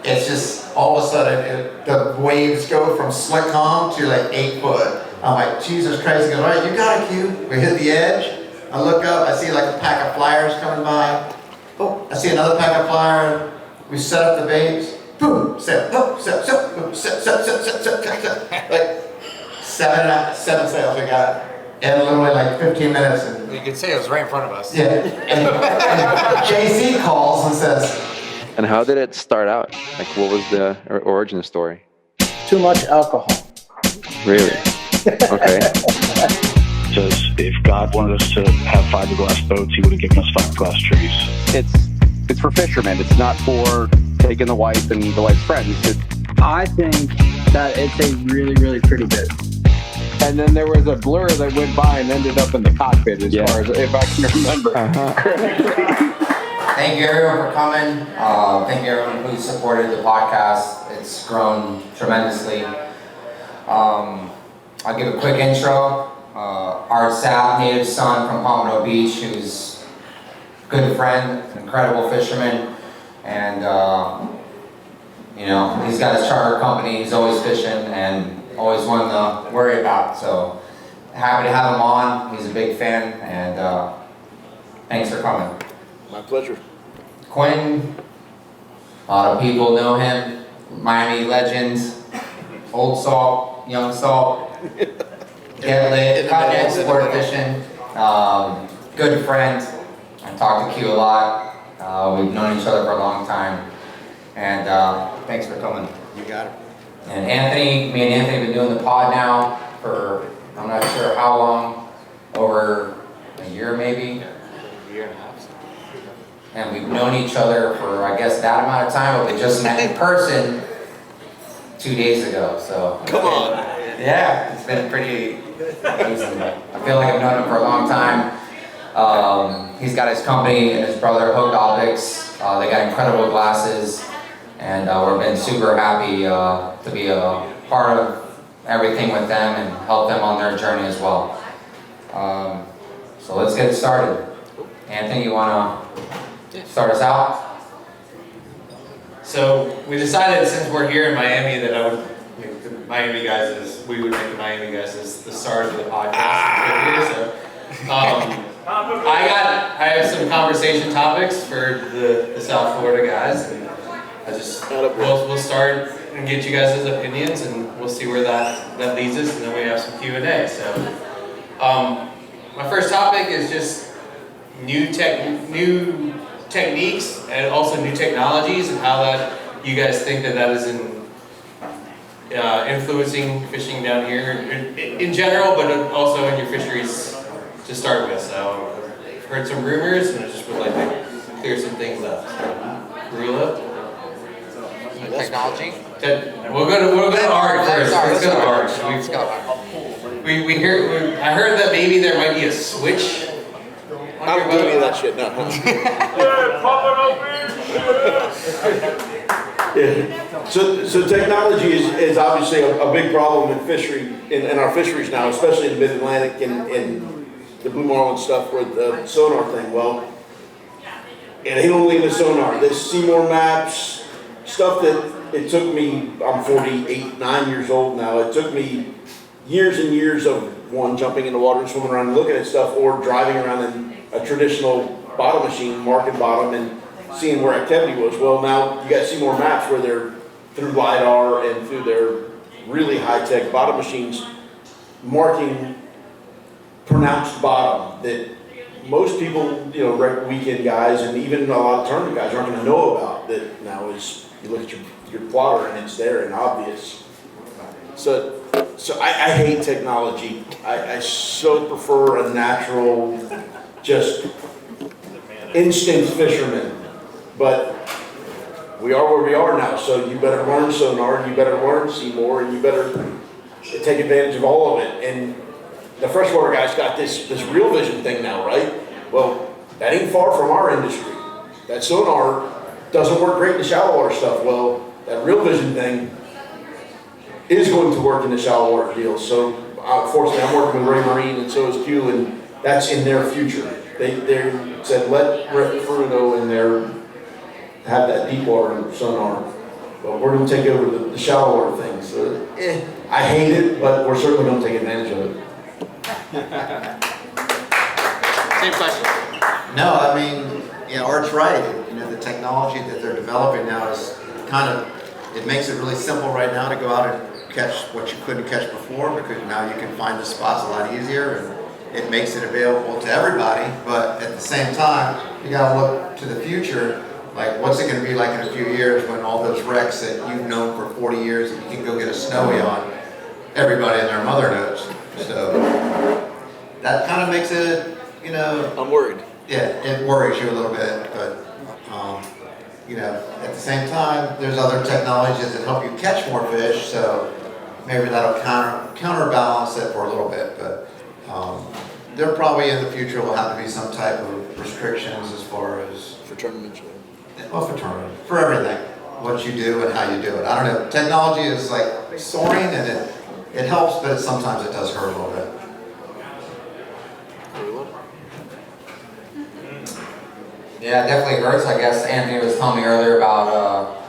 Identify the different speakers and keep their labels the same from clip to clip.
Speaker 1: it's just all of a sudden the waves go from slick calm to like 8 foot. I'm like, Jesus Christ. He goes, all right, you got it, Q. We hit the edge. I look up, I see like a pack of flyers coming by. Oh, I see another pack of flyers. We set up the baits. Boom, set, boom, set, boom, set. Like seven sails we got. In literally like 15 minutes. And,
Speaker 2: you could say it was right in front of us.
Speaker 1: yeah. And JC calls and says,
Speaker 3: and how did it start out? Like, what was the origin story?
Speaker 4: Too much alcohol.
Speaker 3: Really? Okay.
Speaker 5: Says if God wanted us to have fiberglass boats, He would have given us fiberglass trees.
Speaker 6: It's for fishermen. It's not for taking the wife and the wife's friends.
Speaker 4: I think that it's a really, really pretty bit.
Speaker 6: And then there was a blur that went by and ended up in the cockpit, as far as if I can remember.
Speaker 2: Thank you everyone for coming. Thank you everyone who supported the podcast. It's grown tremendously. I'll give a quick intro. Art Sap, native son from Palmetto Beach, who's a good friend, an incredible fisherman, and you know, he's got his charter company. He's always fishing and always one to worry about. So happy to have him on. He's a big fan, and thanks for coming.
Speaker 7: My pleasure.
Speaker 2: Quinten, a lot of people know him. Miami legend, old salt, young salt. Get lit, cutting sport fishing, good friend. I talk to Q a lot. We've known each other for a long time, and thanks for coming.
Speaker 7: You got it.
Speaker 2: And Anthony, me and Anthony have been doing the pod now for I'm not sure how long, over a year maybe.
Speaker 7: A year and a half.
Speaker 2: And we've known each other for I guess that amount of time, but we just met in person 2 days ago. So
Speaker 7: Come on.
Speaker 2: yeah, it's been pretty amazing. I feel like I've known him for a long time. He's got his company and his brother Hooked Optics. They got incredible glasses, and we've been super happy to be a part of everything with them and help them on their journey as well. So let's get started. Anthony, you want to start us out?
Speaker 8: So we decided, since we're here in Miami, that I would make the Miami guys we would make the Miami guys as the start of the podcast. So, I have some conversation topics for the South Florida guys, and we'll start and get you guys' opinions, and we'll see where that leads us, and then we have some Q&A. So, my first topic is just new techniques and also new technologies, and how that you guys think that is influencing fishing down here in general, but also in your fisheries to start with. So I've heard some rumors, and I just would like to clear some things up. So, Rula?
Speaker 2: Technology?
Speaker 8: We'll go to Art first. Let's go to Art.
Speaker 2: Let's go.
Speaker 8: I heard that maybe there might be a switch.
Speaker 7: I don't do any of that shit, no. Yeah. So technology is obviously a big problem in fishery, in our fisheries now, especially in the Mid-Atlantic and the blue marlin stuff with the sonar thing. Well, and he don't leave the sonar. This Seymour maps, stuff that it took me, I'm 48, 9 years old now, it took me years and years of jumping in the water and swimming around and looking at stuff, or driving around in a traditional bottom machine, marking bottom, and seeing where activity was. Well, now you got Seymour maps where they're through LiDAR and through their really high-tech bottom machines marking pronounced bottom that most people, weekend guys and even a lot of tournament guys aren't going to know about. That now is, you look at your plotter and it's there and obvious. So I hate technology. I so prefer a natural, just instinct fisherman. But we are where we are now, so you better learn sonar, you better learn Seymour, and you better take advantage of all of it. And the freshwater guys got this real vision thing now, right? Well, that ain't far from our industry. That sonar doesn't work great in the shallow water stuff. Well, that real vision thing is going to work in the shallow water deal. So fortunately, I'm working with Ray Marine, and so is Q, and that's in their future. They said let Rick Fruto in there have that deep water sonar. But we're gonna take over the shallow water thing, so, I hate it, but we're certainly gonna take advantage of it.
Speaker 8: Same question.
Speaker 1: No, I mean, Art's right. You know, the technology that they're developing now is it makes it really simple right now to go out and catch what you couldn't catch before, because now you can find the spots a lot easier, and it makes it available to everybody. But at the same time, you gotta look to the future. Like, what's it gonna be like in a few years when all those wrecks that you've known for 40 years that you can go get a snowy on, everybody and their mother knows. So that kind of makes it,
Speaker 7: I'm worried.
Speaker 1: yeah, it worries you a little bit, but, at the same time, there's other technologies that help you catch more fish, so maybe that'll counterbalance it for a little bit, but there probably in the future will have to be some type of restrictions as far as,
Speaker 7: For tournaments.
Speaker 1: well, for tournament, for everything, what you do and how you do it. I don't know, technology is like soaring, and it helps, but sometimes it does hurt a little bit.
Speaker 2: Yeah, it definitely hurts. I guess Anthony was telling me earlier about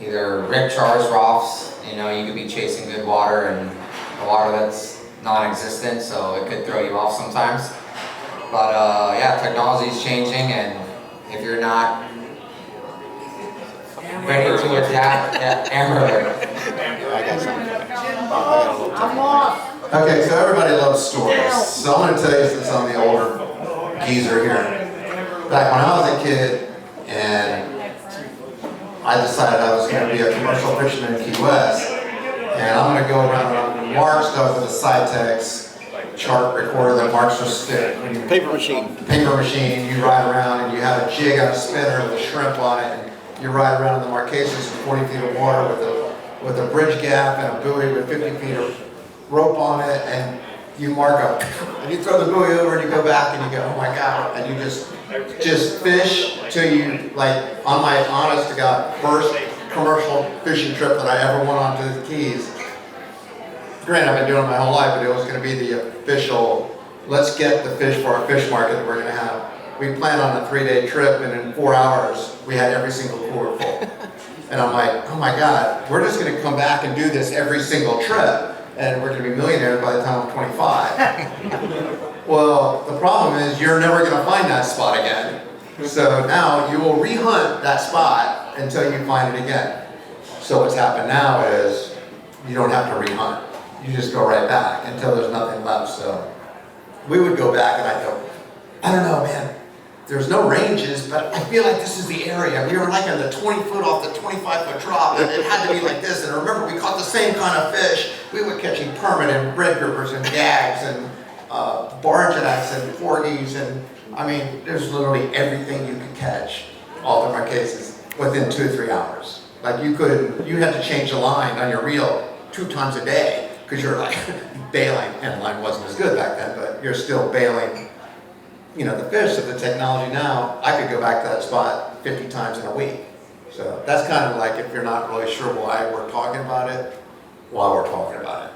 Speaker 2: either rip chars, rofts. You could be chasing good water and a water that's non-existent, so it could throw you off sometimes. But yeah, technology is changing, and if you're not ready to adapt, Amber.
Speaker 1: I got something. Okay, so everybody loves stories. So I'm going to tell you since I'm the older geezer here. Back when I was a kid and I decided I was going to be a commercial fisherman in Key West, and I'm going to go around and mark stuff with a Cytex chart recorder that marks your stick.
Speaker 7: Paper machine.
Speaker 1: Paper machine, you ride around and you have a jig on a spinner with a shrimp on it, and you ride around in the marcations of 40 feet of water with a bridge gap and a buoy with 50 feet of rope on it, and you mark up, and you throw the buoy over and you go back and you go, oh my God, and you just fish till you, like, on my honest to God, first commercial fishing trip that I ever went on to the Keys. Granted, I've been doing it my whole life, but it was going to be the official, let's get the fish for our fish market that we're going to have. We planned on a 3-day trip, and in 4 hours, we had every single cooler full. And I'm like, oh my God, we're just going to come back and do this every single trip, and we're going to be millionaires by the time I'm 25. Well, the problem is you're never going to find that spot again. So now you will re-hunt that spot until you find it again. So what's happened now is you don't have to re-hunt. You just go right back until there's nothing left. So we would go back and I'd go, I don't know, man. There's no ranges, but I feel like this is the area. We were like on the 20 foot off the 25 foot drop, and it had to be like this. And remember, we caught the same kind of fish. We were catching permit and red groupers and gags and bargettes and porgies, and I mean, there's literally everything you could catch off of our cases within 2 or 3 hours. Like you had to change the line on your reel 2 times a day because you're like bailing, and the line wasn't as good back then, but you're still bailing. The fish of the technology now, I could go back to that spot 50 times in a week. So that's kind of like if you're not really sure why we're talking about it, while we're talking about it.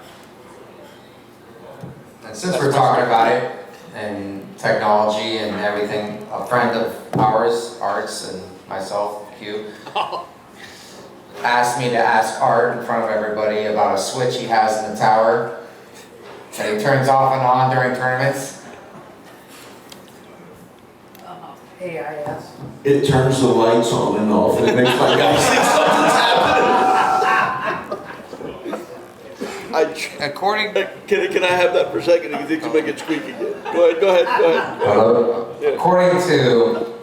Speaker 2: And since we're talking about it and technology and everything, a friend of ours, Art's, and myself, Q, asked me to ask Art in front of everybody about a switch he has in the tower that he turns off and on during tournaments.
Speaker 9: AIS.
Speaker 7: It turns the lights on and off, and it makes my guys think something's happening.
Speaker 2: According
Speaker 7: Can I have that for a second? You think to make it squeak again? Go ahead.
Speaker 2: According to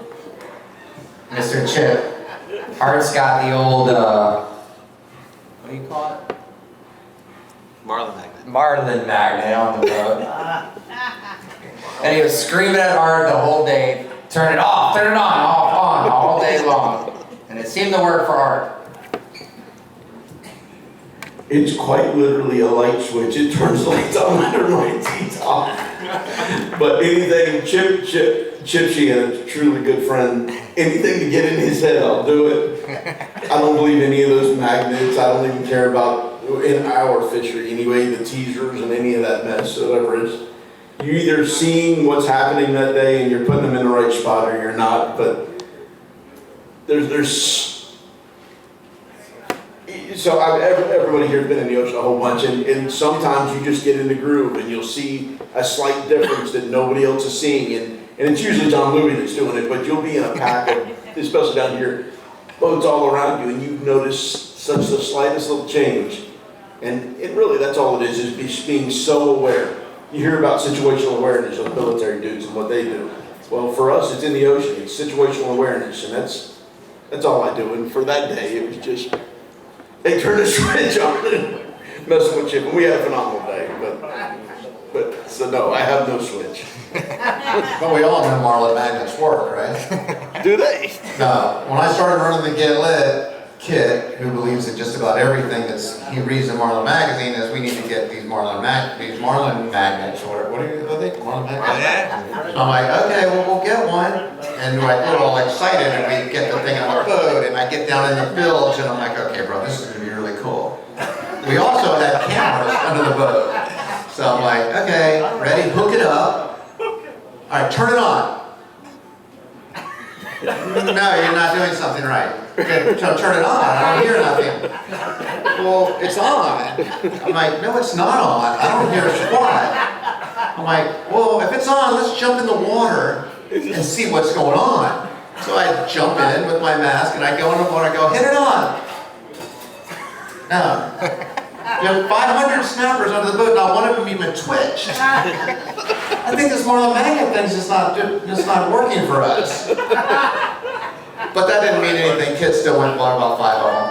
Speaker 2: Mr. Chip, Art's got the old, what do you call it? Marlin magnet on the boat. And he was screaming at Art the whole day, turn it off, turn it on, off, on, all day long. And it seemed to work for Art.
Speaker 7: It's quite literally a light switch. It turns lights on under my teeth off. But anything, Chip Sheehan, a truly good friend, anything to get in his head, I'll do it. I don't believe any of those magnets. I don't even care about, in our fishery anyway, the teasers and any of that mess, whatever it is. You're either seeing what's happening that day and you're putting them in the right spot or you're not, but there's So everybody here has been in the ocean a whole bunch, and sometimes you just get in the groove and you'll see a slight difference that nobody else is seeing, and it's usually John Louie that's doing it, but you'll be in a pack of, especially down here, boats all around you, and you notice such the slightest little change. And it really, that's all it is being so aware. You hear about situational awareness of military dudes and what they do. Well, for us, it's in the ocean. It's situational awareness, and that's all I do. And for that day, it was just, they turned the switch on and messing with Chip, and we had a phenomenal day. But so no, I have no switch.
Speaker 1: But we all know Marlin magnets work, right?
Speaker 7: Do they?
Speaker 1: No, when I started running the Get Lit, Kit, who believes that just about everything he reads in Marlin magazine is we need to get these Marlin magnets, or what are they? Marlin magnets? I'm like, okay, well, we'll get one. And I get all excited, and we get the thing on the boat, and I get down in the bilge, and I'm like, okay, bro, this is gonna be really cool. We also had cameras under the boat. So I'm like, okay, ready, hook it up. All right, turn it on. No, you're not doing something right. Okay, so turn it on, I don't hear nothing. Well, it's on. I'm like, no, it's not on, I don't hear squat. I'm like, well, if it's on, let's jump in the water and see what's going on. So I jump in with my mask and I go in the water and go, hit it on. No. You have 500 snappers under the boat, not one of them even twitched. I think this Marlin magnet thing's just not working for us. But that didn't mean anything. Kids still went for about 5 of them.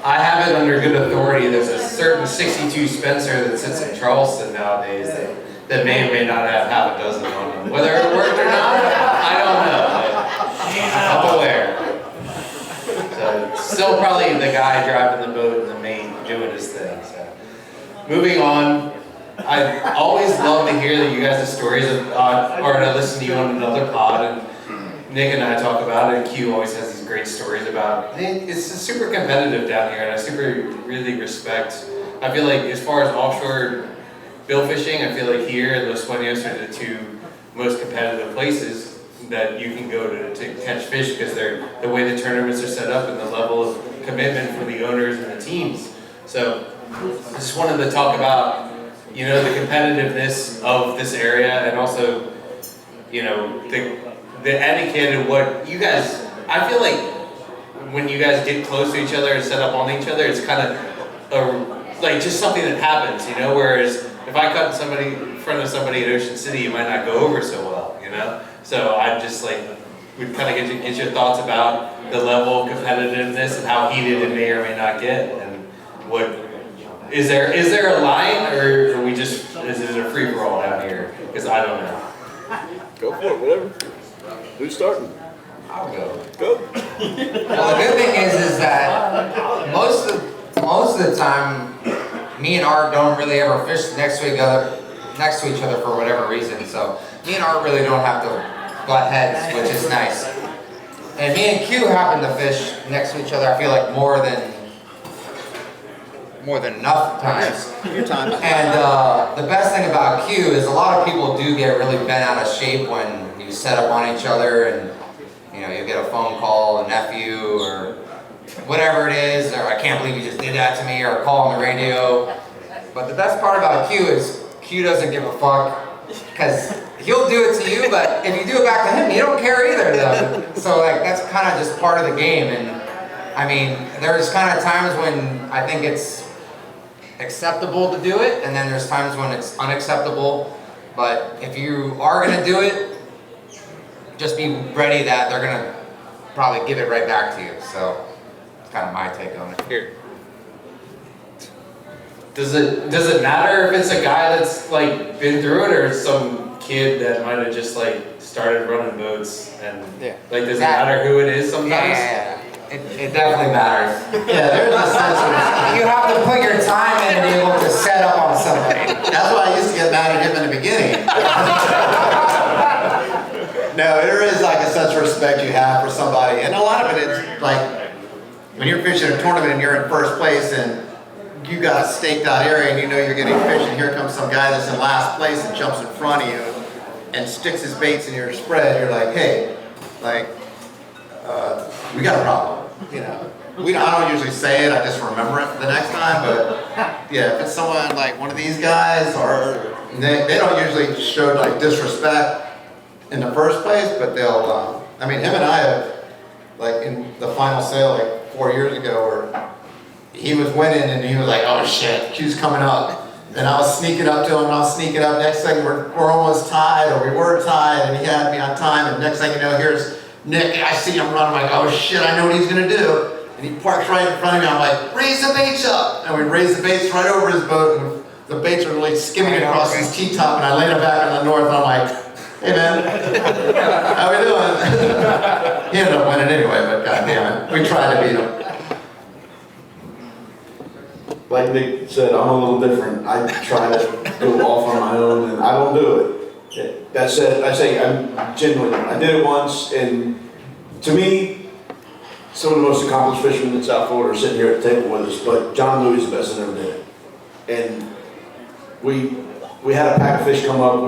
Speaker 8: I have it under good authority. There's a certain 62 Spencer that sits in Charleston nowadays that may or may not have half a dozen on them. Whether it worked or not, I don't know. I'm aware. So still probably the guy driving the boat in the main doing his thing. So moving on. I always love to hear that you guys' stories or to listen to you on another pod, and Nick and I talk about it, and Q always has these great stories about it. It's super competitive down here, and I really respect, I feel like as far as offshore bill fishing, I feel like here and Los Sueños are the two most competitive places that you can go to catch fish, because the way the tournaments are set up and the level of commitment for the owners and the teams. So I just wanted to talk about, you know, the competitiveness of this area, and also, you know, the etiquette and what you guys, I feel like when you guys get close to each other and set up on each other, it's kind of like just something that happens, you know, whereas if I cut in front of somebody at Ocean City, it might not go over so well, you know? So I just like, we'd kind of get your thoughts about the level of competitiveness and how heated it may or may not get, and what, is there a line, or are we just, is it a free-for-all down here? Because I don't know.
Speaker 7: Go for it, whatever. Who's starting?
Speaker 2: I'll go.
Speaker 7: Go.
Speaker 2: Well, the good thing is that most of the time, me and Art don't really ever fish next to each other for whatever reason. So me and Art really don't have to butt heads, which is nice. And me and Q happen to fish next to each other, I feel like more than enough times.
Speaker 1: Your time.
Speaker 2: And the best thing about Q is a lot of people do get really bent out of shape when you set up on each other, and you know, you get a phone call, an FU, or whatever it is, or I can't believe you just did that to me, or a call on the radio. But the best part about Q is Q doesn't give a fuck, because he'll do it to you, but if you do it back to him, you don't care either, though. So like, that's kind of just part of the game. And I mean, there's kind of times when I think it's acceptable to do it, and then there's times when it's unacceptable. But if you are gonna do it, just be ready that they're gonna probably give it right back to you. So it's kind of my take on it.
Speaker 8: Here. Does it matter if it's a guy that's like been through it, or some kid that might have just like started running boats, and like, does it matter who it is sometimes?
Speaker 2: Yeah. It definitely matters.
Speaker 1: Yeah, there's a sense of,
Speaker 2: You have to put your time in to be able to set up on somebody.
Speaker 1: that's why I used to get mad at him in the beginning. No, there is like a sense of respect you have for somebody, and a lot of it is like when you're fishing a tournament and you're in first place and you got a staked out area and you know you're getting fish, and here comes some guy that's in last place and jumps in front of you and sticks his baits in your spread. You're like, hey, like, we got a problem, you know. I don't usually say it, I just remember it the next time, but yeah, if it's someone like one of these guys, or they don't usually show like disrespect in the first place, but they'll, I mean, him and I have, like in the final sale like 4 years ago, where he was winning and he was like, oh shit, Q's coming up. And I was sneaking up to him, and I was sneaking up. Next thing, we're almost tied, or we were tied, and he had me on time. And next thing you know, here's Nick. I see him run. I'm like, oh shit, I know what he's gonna do. And he parks right in front of me. I'm like, raise the baits up. And we raised the baits right over his boat. And the baits were like skimming across his T-top. And I laid him back on the north. And I'm like, hey man, how we doing? He ended up winning anyway, but goddamn it, we tried to beat him.
Speaker 7: Like Nick said, I'm a little different. I try to go off on my own, and I don't do it. That said, I say I'm genuine. I did it once, and to me, some of the most accomplished fishermen in South Florida are sitting here at the table with us, but John Louis is the best that ever did it. And we had a pack of fish come up.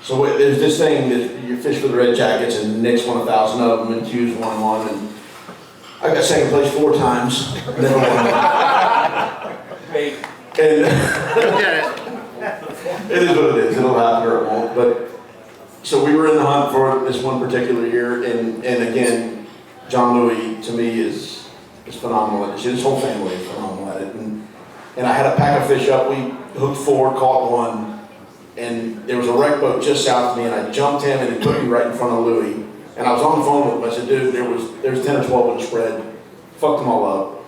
Speaker 7: So there's this thing that you fish for the red jackets, and Nick's won 1,000 of them, and Q's won one, and I got second place 4 times. Never won. And it is what it is. It'll happen or it won't. But so we were in the hunt for this one particular year, and again, John Louis to me is phenomenal at it. His whole family is phenomenal at it. And I had a pack of fish up. We hooked 4, caught 1, and there was a wreck boat just south of me, and I jumped him, and he put me right in front of Louis. And I was on the phone with him. I said, dude, there's 10 or 12 in the spread. Fucked them all up.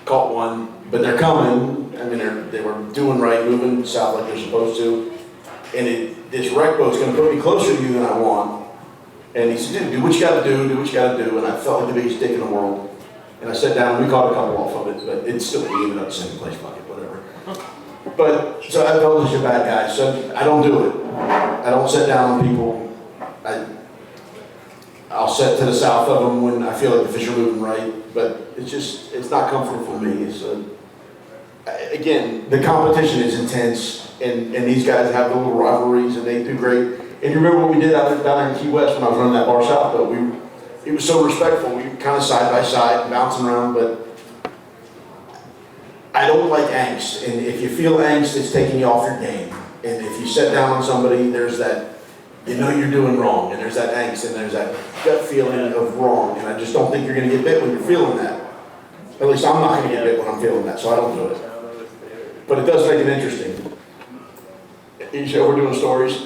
Speaker 7: Caught 1, but they're coming. I mean, they were doing right, moving south like they're supposed to. And this wreck boat's going to put me closer to you than I want. And he said, dude, do what you got to do what you got to do. And I felt like the biggest dick in the world. And I sat down, and we caught a couple off of it, but it's still ended up second place bucket, whatever. But so I told this, you're bad guy. So I don't do it. I don't sit down on people. I'll set to the south of them when I feel like the fish are moving right, but it's not comfortable for me. Again, the competition is intense, and these guys have the little rivalries, and they do great. And you remember what we did down there in Key West when I was running that bar south boat? It was so respectful. We were kind of side by side, bouncing around, but I don't like angst. And if you feel angst, it's taking you off your game. And if you sit down on somebody, there's that, you know you're doing wrong, and there's that angst, and there's that gut feeling of wrong, and I just don't think you're going to get bit when you're feeling that. At least I'm not going to get bit when I'm feeling that, so I don't do it. But it does make it interesting. We're doing stories.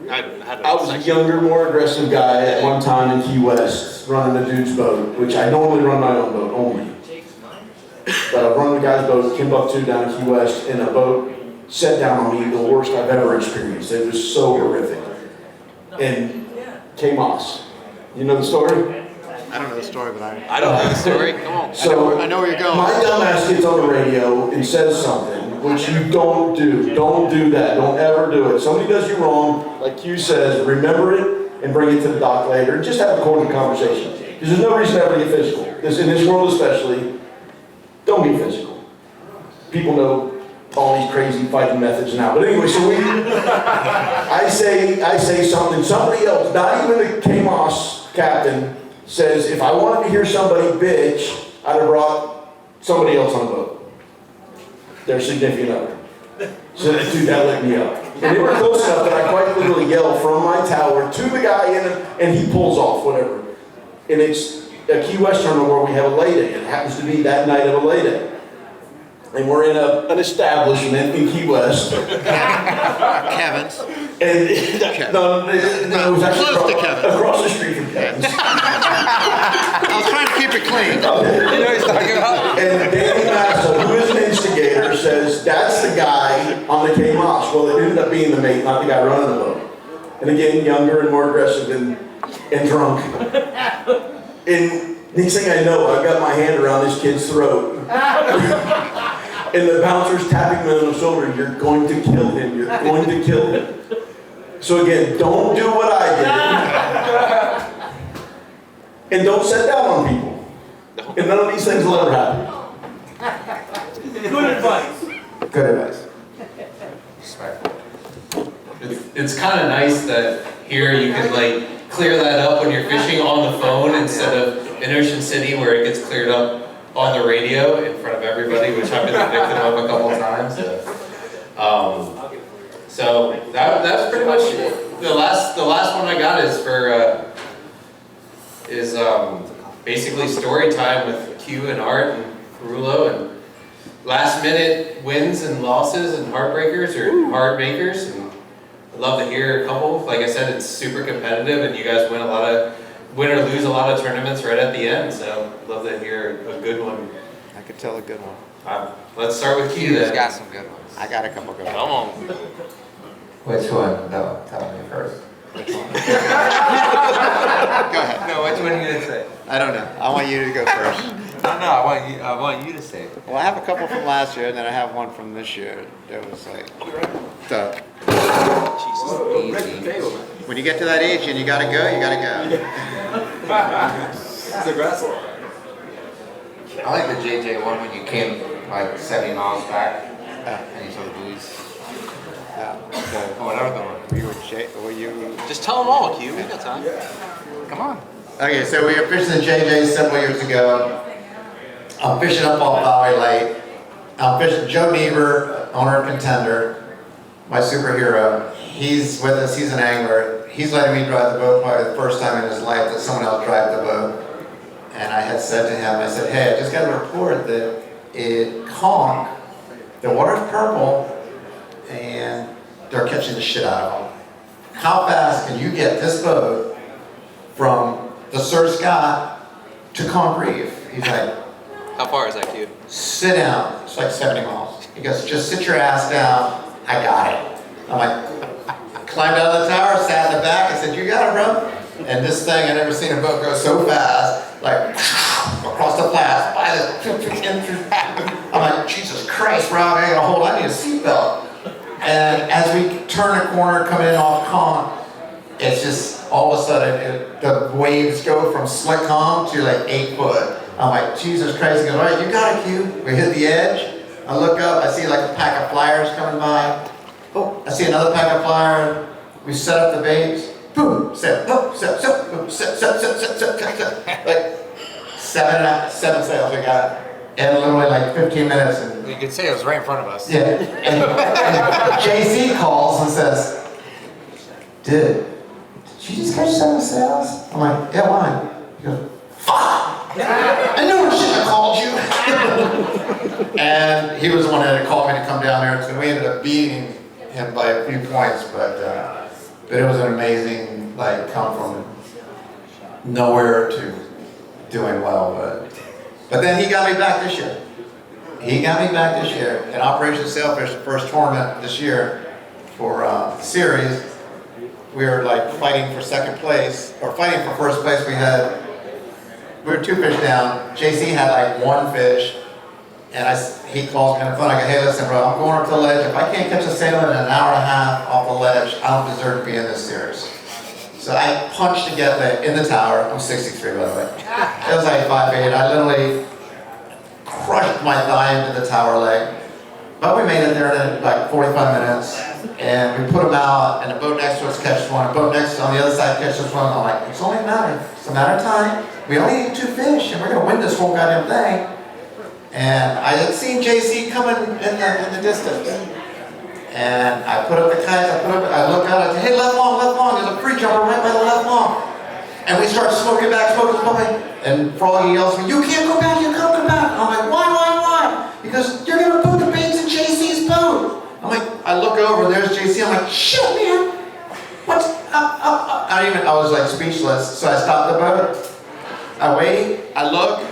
Speaker 7: I was a younger, more aggressive guy at one time in Key West, running a dude's boat, which I normally run my own boat only. But I've run the guy's boat, Timbuktu, down in Key West, and a boat set down on me the worst I've ever experienced. It was so horrific. And K-Moss. You know the story?
Speaker 1: I don't know the story, but
Speaker 8: I don't know the story. Come on.
Speaker 7: So
Speaker 1: I know where you're going.
Speaker 7: My dumbass gets on the radio and says something, which you don't do. Don't do that. Don't ever do it. Somebody does you wrong, like Q says, remember it and bring it to the dock later. And just have a cordial conversation. Because there's no reason to ever get physical. In this world especially, don't be physical. People know all these crazy fighting methods now. But anyway, so I say something, somebody else, not even the K-Moss captain, says, if I wanted to hear somebody bitch, I'd have brought somebody else on the boat. Their significant other. So that dude, that lit me up. And they were close enough that I quite literally yelled from my tower to the guy in it, and he pulls off, whatever. And it's a Key West terminal where we have a lay day. It happens to be that night of a lay day. And we're in an establishment in Key West.
Speaker 1: Kevin's.
Speaker 7: And no, it was actually
Speaker 1: Close to Kevin's.
Speaker 7: across the street from Kevin's.
Speaker 1: I was trying to keep it clean.
Speaker 8: You know what he's talking about?
Speaker 7: And Danny Massa, who is an instigator, says that's the guy on the K-Moss. Well, it ended up being the mate, not the guy running the boat. And again, younger and more aggressive and drunk. And next thing I know, I've got my hand around this kid's throat. And the bouncer's tapping me on the shoulder, you're going to kill him, you're going to kill him. So again, don't do what I did. And don't sit down on people. And none of these things will ever happen.
Speaker 9: Good advice.
Speaker 1: Good advice.
Speaker 8: It's kind of nice that here you could like clear that up when you're fishing on the phone instead of in Ocean City where it gets cleared up on the radio in front of everybody, which I've been the victim of a couple of times. So that's pretty much it. The last one I got is for basically story time with Q and Art and Rulo, and last minute wins and losses and heartbreakers or hard makers. And I'd love to hear a couple. Like I said, it's super competitive, and you guys win or lose a lot of tournaments right at the end. So I'd love to hear a good one.
Speaker 1: I could tell a good one.
Speaker 8: Let's start with Q then.
Speaker 2: He's got some good ones.
Speaker 1: I got a couple good ones.
Speaker 8: Come on.
Speaker 2: Which one? No, tell me first.
Speaker 1: Which one? Go ahead.
Speaker 2: No, which one are you gonna say?
Speaker 1: I don't know. I want you to go first.
Speaker 2: No, I want you to say it.
Speaker 1: Well, I have a couple from last year, and then I have one from this year. There was like,
Speaker 2: Easy.
Speaker 1: when you get to that age and you gotta go, you gotta go.
Speaker 6: It's aggressive.
Speaker 2: I like the JJ one when you came like 70 miles back and you saw the buoys.
Speaker 1: Yeah.
Speaker 2: Oh, whatever the one.
Speaker 1: Were you?
Speaker 8: Just tell them all, Q. We got time.
Speaker 2: Come on.
Speaker 1: Okay, so we were fishing the JJ several years ago. I'm fishing up off Valley Lake. I'm fishing Joe Niebuhr, owner of Contender, my superhero. He's with us, he's an angler. He's letting me drive the boat probably the first time in his life that someone else drive the boat. And I had said to him, I said, hey, I just got a report that it conch, the water's purple, and they're catching the shit out of them. How fast can you get this boat from the Sir Scott to Conch Reef? He's like,
Speaker 8: How far is that, Q?
Speaker 1: sit down. It's like 70 miles. He goes, just sit your ass down. I got it. I'm like, climbed out of the tower, sat in the back. I said, you got it, bro. And this thing, I never seen a boat go so fast, like across the flats. I'm like, Jesus Christ, Rob, I gotta hold. I need a seatbelt. And as we turn a corner, coming in off Conch, it's just all of a sudden the waves go from slick calm to like 8 foot. I'm like, Jesus Christ. He goes, all right, you got it, Q. We hit the edge. I look up, I see like a pack of flyers coming by. Oh, I see another pack of flyers. We set up the baits. Boom, set, boom, set, boom, set. Like seven sails we got. And literally like 15 minutes. And
Speaker 2: You could say it was right in front of us.
Speaker 1: yeah. And JC calls and says, dude, did you just catch 7 sails? I'm like, yeah, why? He goes, fuck! I knew I shouldn't have called you. And he was the one that had called me to come down there, so we ended up beating him by a few points, but it was an amazing, like, come from nowhere to doing well, but then he got me back this year. In Operation Sailfish, the first tournament this year for the series. We were like fighting for second place, or fighting for first place. We were 2 fish down. JC had like 1 fish, and he calls me on the phone. I go, hey, listen, bro, I'm going up to the ledge. If I can't catch a sail in an hour and a half off the ledge, I don't deserve to be in this series. So I punched to get lit in the tower. I'm 63, by the way. It was like 5'8". I literally crushed my thigh into the tower leg. But we made it there in like 45 minutes, and we put them out, and the boat next to us catches one, the boat next on the other side catches one. I'm like, it's only a matter. It's a matter of time. We only need 2 fish, and we're gonna win this whole goddamn thing. And I had seen JC coming in the distance, and I put up the kites. I look out. I say, hey, left long. There's a free jumper right by the left long. And we start smoking back. And Froggy yells at me, you can't go back. You can't go back. I'm like, why? Because you're gonna put the baits in JC's boat. I'm like, I look over, and there's JC. I'm like, shit, man. What's up? I was like speechless. So I stopped the boat. I wait. I look.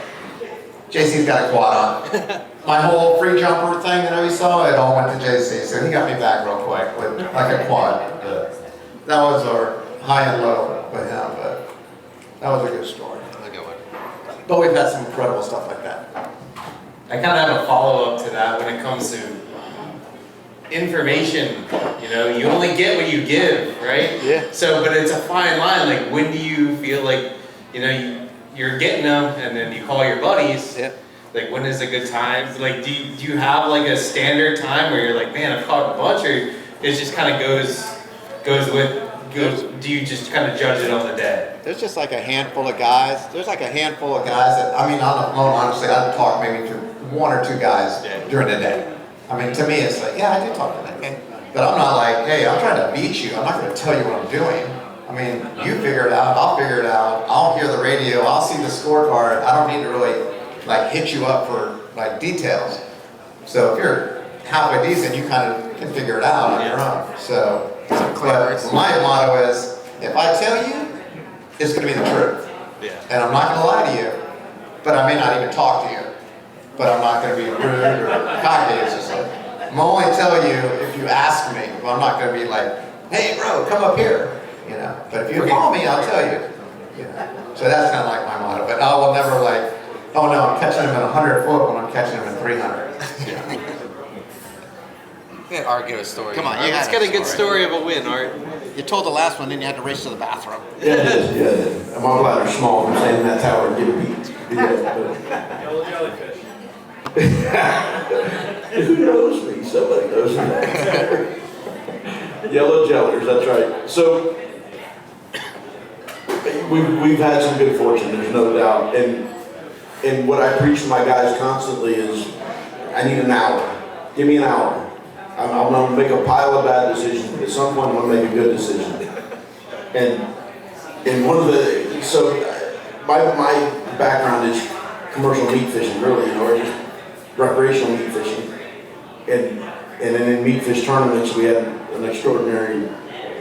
Speaker 1: JC's got a quad on. My whole free jumper thing that we saw, it all went to JC. So he got me back real quick with like a quad. That was our high and low with him, but that was a good story.
Speaker 8: A good one.
Speaker 1: But we've had some incredible stuff like that.
Speaker 8: I kind of have a follow-up to that when it comes to information. You know, you only get what you give, right?
Speaker 1: Yeah.
Speaker 8: So, but it's a fine line. Like, when do you feel like, you know, you're getting them, and then you call your buddies?
Speaker 1: Yeah.
Speaker 8: Like, when is a good time? Like, do you have like a standard time where you're like, man, I've caught a bunch, or it just kind of goes with do you just kind of judge it on the day?
Speaker 1: There's just like a handful of guys. There's like a handful of guys that, I mean, on the phone, honestly, I talk maybe to one or two guys during the day. I mean, to me, it's like, yeah, I do talk to that guy. But I'm not like, hey, I'm trying to beat you. I'm not going to tell you what I'm doing. I mean, you figure it out, I'll figure it out. I'll hear the radio, I'll see the scorecard. I don't need to really like hit you up for like details. So if you're halfway decent, you kind of can figure it out on your own. So, but my motto is, if I tell you, it's going to be the truth. And I'm not going to lie to you, but I may not even talk to you. But I'm not going to be rude or cocky. It's just like, I'm only tell you if you ask me. But I'm not going to be like, hey bro, come up here. You know, but if you call me, I'll tell you. You know, so that's kind of like my motto. But I will never like, oh no, I'm catching him at 100 foot when I'm catching him at 300. You know.
Speaker 2: Yeah, Art, give a story.
Speaker 1: Come on,
Speaker 8: Let's get a good story of a win, Art.
Speaker 1: You told the last one, then you had to race to the bathroom.
Speaker 7: Yeah, it is, yeah, it is. I'm all glad they're small. I'm standing in that tower and getting beat.
Speaker 9: Yellow jellyfish.
Speaker 7: Who knows me? Somebody knows me. Yellow jellers, that's right. So, we've had some good fortune, there's no doubt. And what I preach to my guys constantly is, I need an hour. Give me an hour. I'm going to make a pile of bad decisions, but at some point I'm going to make a good decision. And one of the, so my background is commercial meat fishing, really, you know, or just recreational meat fishing. And then in meat fish tournaments, we had an extraordinary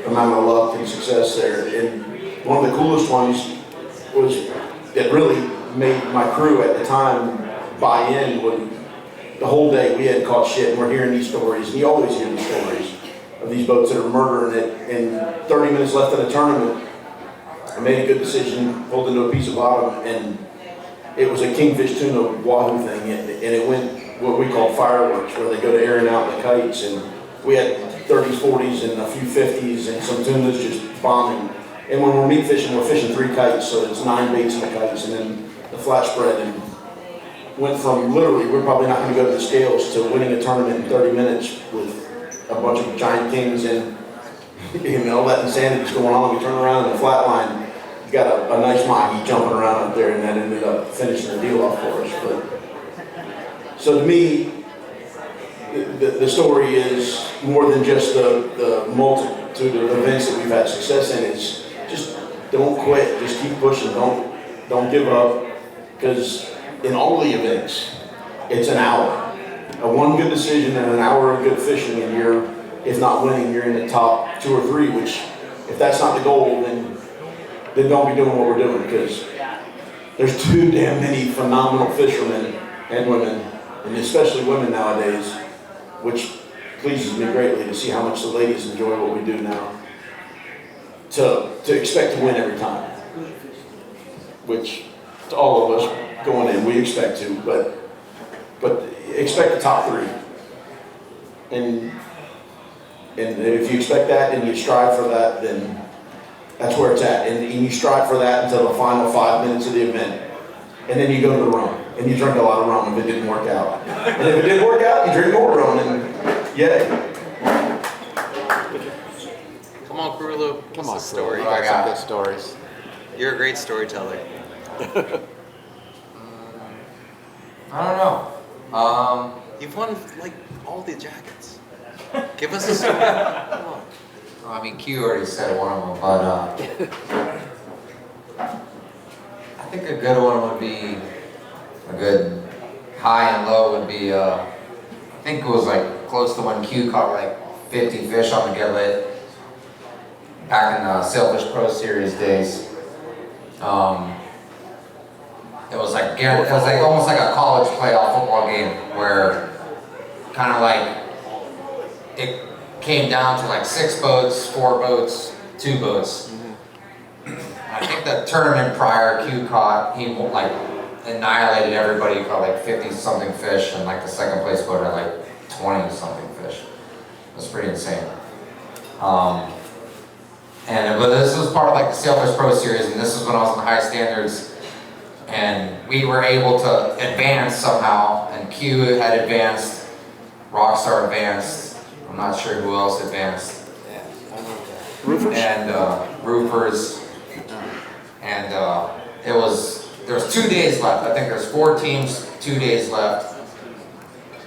Speaker 7: amount of luck and success there. And one of the coolest ones was, that really made my crew at the time buy in, when the whole day we hadn't caught shit, and we're hearing these stories, and you always hear these stories of these boats that are murdering it, and 30 minutes left in the tournament, I made a good decision, pulled into a piece of bottom, and it was a kingfish tuna wahoo thing, and it went what we call fireworks, where they go to airing out the kites, and we had 30s, 40s, and a few 50s, and some tunas just bombing. And when we're meat fishing, we're fishing 3 kites, so it's 9 baits in the kites, and then the flat spread, and went from literally, we're probably not going to go to the scales, to winning a tournament in 30 minutes with a bunch of giant kings, and you know, that insanity's going on. We turn around in the flat line, you got a nice mahi jumping around up there, and that ended up finishing the deal off for us. But so to me, the story is more than just the multitude of events that we've had success in. It's just don't quit, just keep pushing, don't give up, because in all the events, it's an hour. One good decision and an hour of good fishing, and you're, if not winning, you're in the top 2 or 3, which, if that's not the goal, then don't be doing what we're doing, because there's too damn many phenomenal fishermen and women, and especially women nowadays, which pleases me greatly to see how much the ladies enjoy what we do now, to expect to win every time, which to all of us going in, we expect to, but expect the top 3. And if you expect that and you strive for that, then that's where it's at. And you strive for that until the final 5 minutes of the event. And then you go to the rum, and you drink a lot of rum if it didn't work out. And if it did work out, you drink more rum, and yay.
Speaker 8: Come on, Krulu.
Speaker 1: Come on,
Speaker 8: story.
Speaker 1: I got some good stories.
Speaker 8: You're a great storyteller.
Speaker 2: I don't know.
Speaker 8: You've won like all the jackets. Give us a story. Come on.
Speaker 2: I mean, Q already said one of them, but I think a good one would be, a good high and low would be, I think it was like close to when Q caught like 50 fish on the gillet back in the Sailfish Pro Series days. It was like almost like a college playoff football game, where kind of like it came down to like 6 boats, 4 boats, 2 boats. I think the tournament prior, Q caught, he like annihilated everybody, caught like 50 something fish, and like the second place boat had like 20 something fish. It was pretty insane. But this was part of like the Sailfish Pro Series, and this was when I was in the high standards. And we were able to advance somehow, and Q had advanced, Rockstar advanced, I'm not sure who else advanced. and roofers, and there was 2 days left. I think there's 4 teams, 2 days left,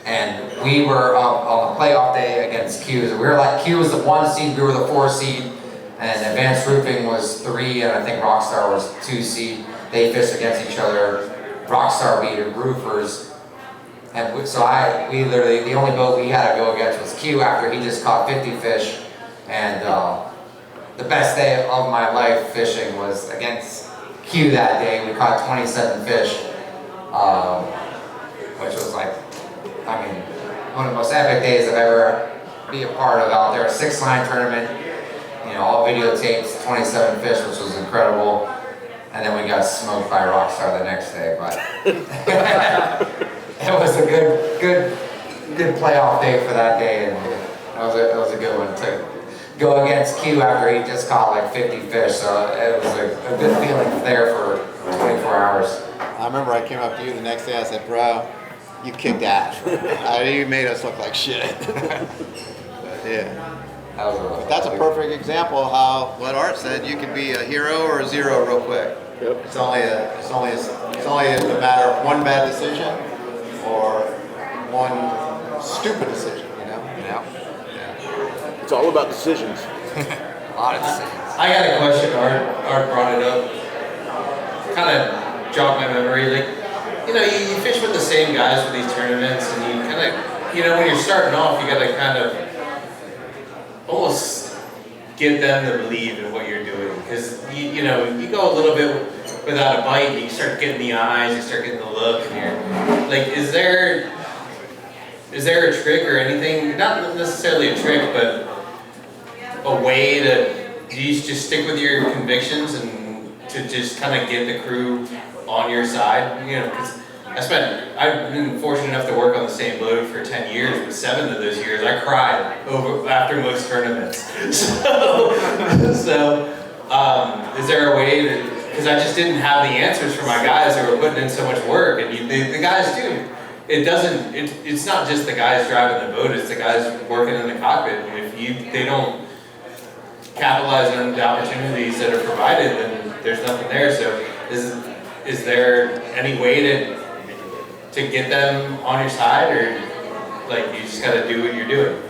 Speaker 2: and we were on the playoff day against Q. So we were like, Q was the 1 seed, we were the 4 seed, and Advanced Roofing was 3, and I think Rockstar was 2 seed. They fished against each other. Rockstar beat roofers. And we literally, the only boat we had to go against was Q after he just caught 50 fish. And the best day of my life fishing was against Q that day. We caught 27 fish, which was like, I mean, one of the most epic days I've ever been a part of out there. 6-line tournament, you know, all videotapes, 27 fish, which was incredible. And then we got smoked by Rockstar the next day, but it was a good playoff day for that day, and it was a good one to go against Q after he just caught like 50 fish. So it was a good feeling there for 24 hours.
Speaker 1: I remember I came up to you the next day, I said, bro, you kicked ass. You made us look like shit. But yeah. That's a perfect example of how, what Art said, you can be a hero or a zero real quick.
Speaker 7: Yep.
Speaker 1: It's only a matter of one bad decision or one stupid decision, you know? Yeah.
Speaker 7: It's all about decisions.
Speaker 2: A lot of decisions.
Speaker 8: I got a question. Art brought it up. Kind of jogged my memory. Like, you know, you fish with the same guys for these tournaments, and you kind of, you know, when you're starting off, you got to kind of almost get them to believe in what you're doing, because you know, you go a little bit without a bite, and you start getting the eyes, you start getting the look, and you're like, is there a trick or anything? Not necessarily a trick, but a way to, do you just stick with your convictions and to just kind of get the crew on your side? You know, because I've been fortunate enough to work on the same boat for 10 years, but 7 of those years I cried after most tournaments. So is there a way to, because I just didn't have the answers for my guys who were putting in so much work, and the guys do. It's not just the guys driving the boat, it's the guys working in the cockpit. And if they don't capitalize on the opportunities that are provided, then there's nothing there. So is there any way to get them on your side, or like you just gotta do what you're doing?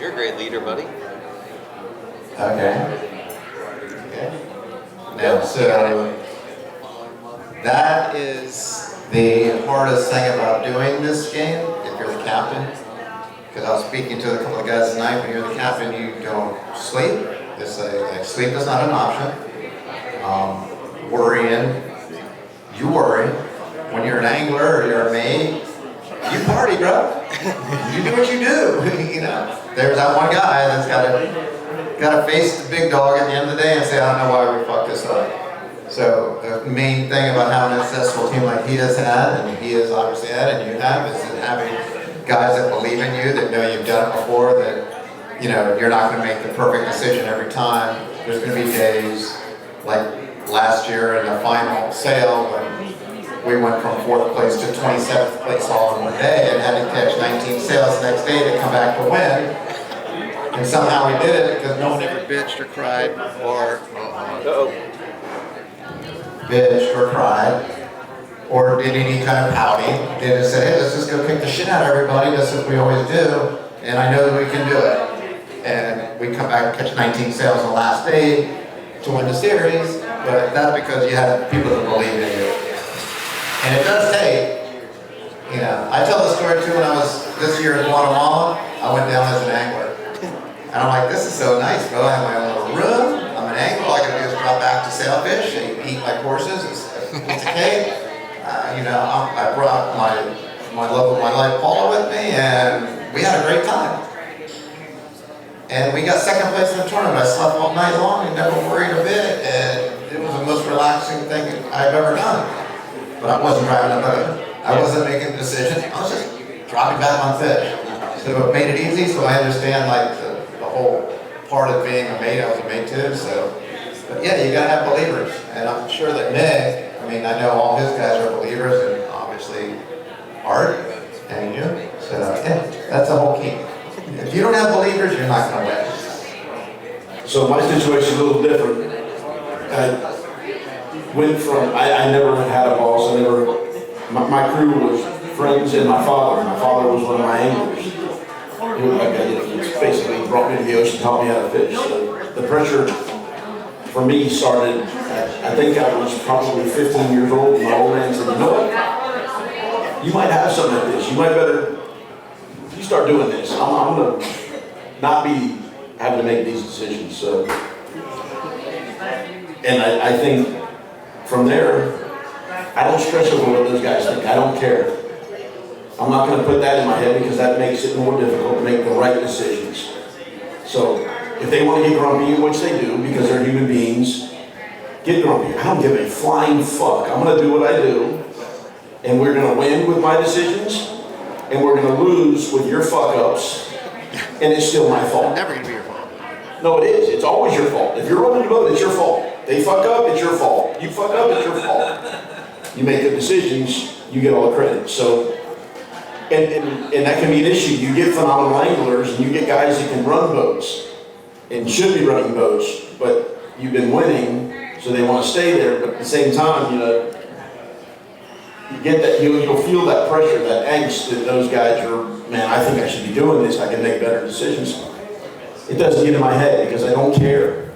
Speaker 10: You're a great leader, buddy.
Speaker 1: Okay. Now, so that is the hardest thing about doing this game, if you're the captain. Because I was speaking to a couple of guys tonight, when you're the captain, you don't sleep. Sleep is not an option. Worrying. You worry. When you're an angler or you're a maid, you party, bro. You do what you do. You know, there's that one guy that's got to face the big dog at the end of the day and say, I don't know why we fucked this up. So the main thing about having a successful team like he has had, and he has obviously had, and you have, is that having guys that believe in you, that know you've done it before, that you know you're not going to make the perfect decision every time. There's going to be days like last year in the final sale when we went from 4th place to 27th place all in one day and had to catch 19 sails the next day to come back to win. And somehow we did it because no one ever bitched or cried or did any kind of pouting. They just said, hey, let's just go kick the shit out of everybody, just as we always do, and I know that we can do it. And we come back and catch 19 sails on the last day to win the series, but that's because you had people that believe in you. And it does take, you know, I tell the story too. When I was this year in Guatemala, I went down as an angler. And I'm like, this is so nice, bro. I have my own little room. I'm an angler. All I gotta do is drop back to sailfish and eat my courses. It's okay. You know, I brought my life Paula with me, and we had a great time. And we got 2nd place in the tournament. I slept all night long and never worried a bit. And it was the most relaxing thing I've ever done. But I wasn't driving the boat. I wasn't making a decision. I was just dropping back on fish. So it made it easy. So I understand like the whole part of being a mate. I was a mate too. So, but yeah, you gotta have believers. And I'm sure that Nick, I mean, I know all his guys are believers, and obviously Art and you. So yeah, that's the whole key. If you don't have believers, you're not gonna win.
Speaker 7: So my situation is a little different. I went from, I never had a boss, my crew was friends and my father. My father was one of my anglers. He basically brought me to the ocean, taught me how to fish. So the pressure for me started, I think I was probably 15 years old, and my old man said, you know what? You might have something like this. You might better, you start doing this. I'm gonna not be having to make these decisions. So, and I think from there, I don't stress over what those guys think. I don't care. I'm not going to put that in my head because that makes it more difficult to make the right decisions. So if they want to get grumpy, which they do because they're human beings, get grumpy. I don't give a flying fuck. I'm going to do what I do, and we're going to win with my decisions, and we're going to lose with your fuck ups, and it's still my fault.
Speaker 1: Never gonna be your fault.
Speaker 7: No, it is. It's always your fault. If you're running the boat, it's your fault. They fuck up, it's your fault. You fuck up, it's your fault. You make good decisions, you get all the credit. So, and that can be an issue. You get phenomenal anglers, and you get guys that can run boats, and should be running boats, but you've been winning, so they want to stay there. But at the same time, you know, you get that, you'll feel that pressure, that angst that those guys are, man, I think I should be doing this. I can make better decisions. It doesn't get in my head because I don't care.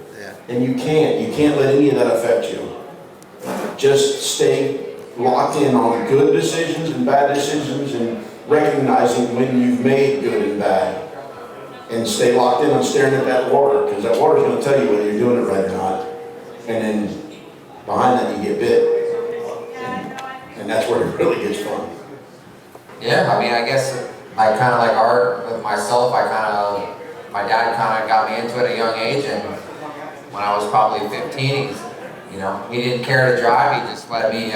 Speaker 7: And you can't let any of that affect you. Just stay locked in on good decisions and bad decisions and recognizing when you've made good and bad. And stay locked in on staring at that water, because that water is going to tell you whether you're doing it right or not. And then behind that you get bit. And that's where it really gets fun.
Speaker 2: Yeah, I mean, I guess I kind of like Art with myself. My dad kind of got me into it at a young age, and when I was probably 15, he didn't care to drive. He just let me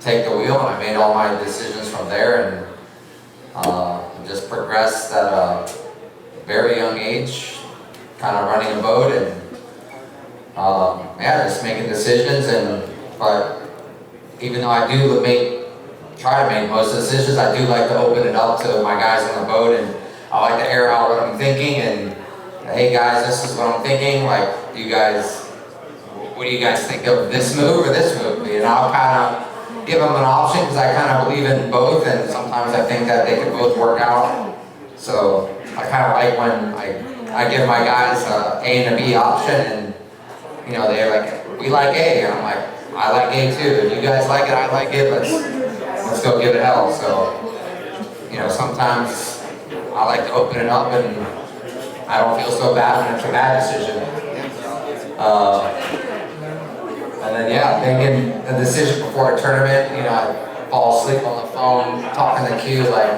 Speaker 2: take the wheel, and I made all my decisions from there, and just progressed at a very young age, kind of running a boat, and just making decisions. But even though I do try to make most decisions, I do like to open it up to my guys on the boat, and I like to air out what I'm thinking, and hey guys, this is what I'm thinking. Like, what do you guys think of this move or this move? I'll kind of give them an option because I kind of believe in both, and sometimes I think that they can both work out. So I kind of like when I give my guys a A and a B option, and they're like, we like A, and I'm like, I like A too. If you guys like it, I like it. Let's go give it hell. So sometimes I like to open it up, and I don't feel so bad when it's a bad decision. And then thinking the decision before a tournament, I fall asleep on the phone, talking to Q, like,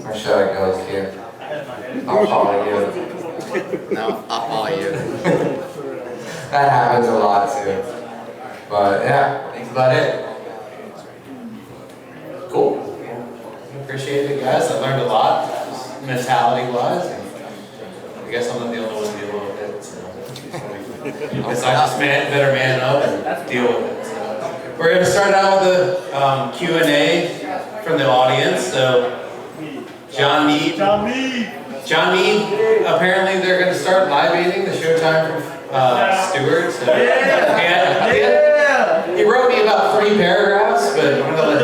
Speaker 2: where should I go, Q? I'll follow you.
Speaker 1: No, I'll follow you.
Speaker 2: That happens a lot too. But that's about it.
Speaker 8: Cool. Appreciate it, guys. I learned a lot, mentality-wise. I guess I'm not the only one to deal with it. So. Because I just better man up and deal with it. So. We're going to start out with the Q&A from the audience. So, John Mead. Apparently, they're going to start live baiting the Showtime from Stewart. So. He wrote me about 3 paragraphs, but I'm going to let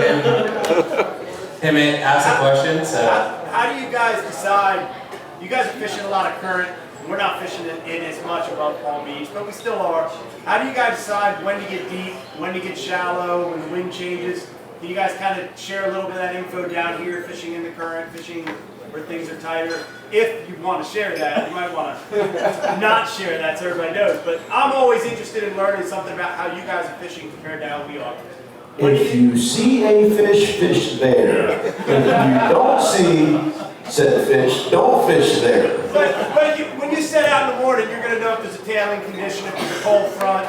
Speaker 8: him ask a question. So,
Speaker 9: how do you guys decide? You guys are fishing a lot of current. We're not fishing in as much above Palm Beach, but we still are. How do you guys decide when to get deep, when to get shallow, when the wind changes? Can you guys kind of share a little bit of that info down here, fishing in the current, fishing where things are tighter? If you want to share that, you might want to not share that so everybody knows. But I'm always interested in learning something about how you guys are fishing compared to how we are.
Speaker 7: If you see a fish, fish there. If you don't see said fish, don't fish there.
Speaker 9: But when you set out in the morning, you're going to know if there's a tailing condition, if there's a cold front.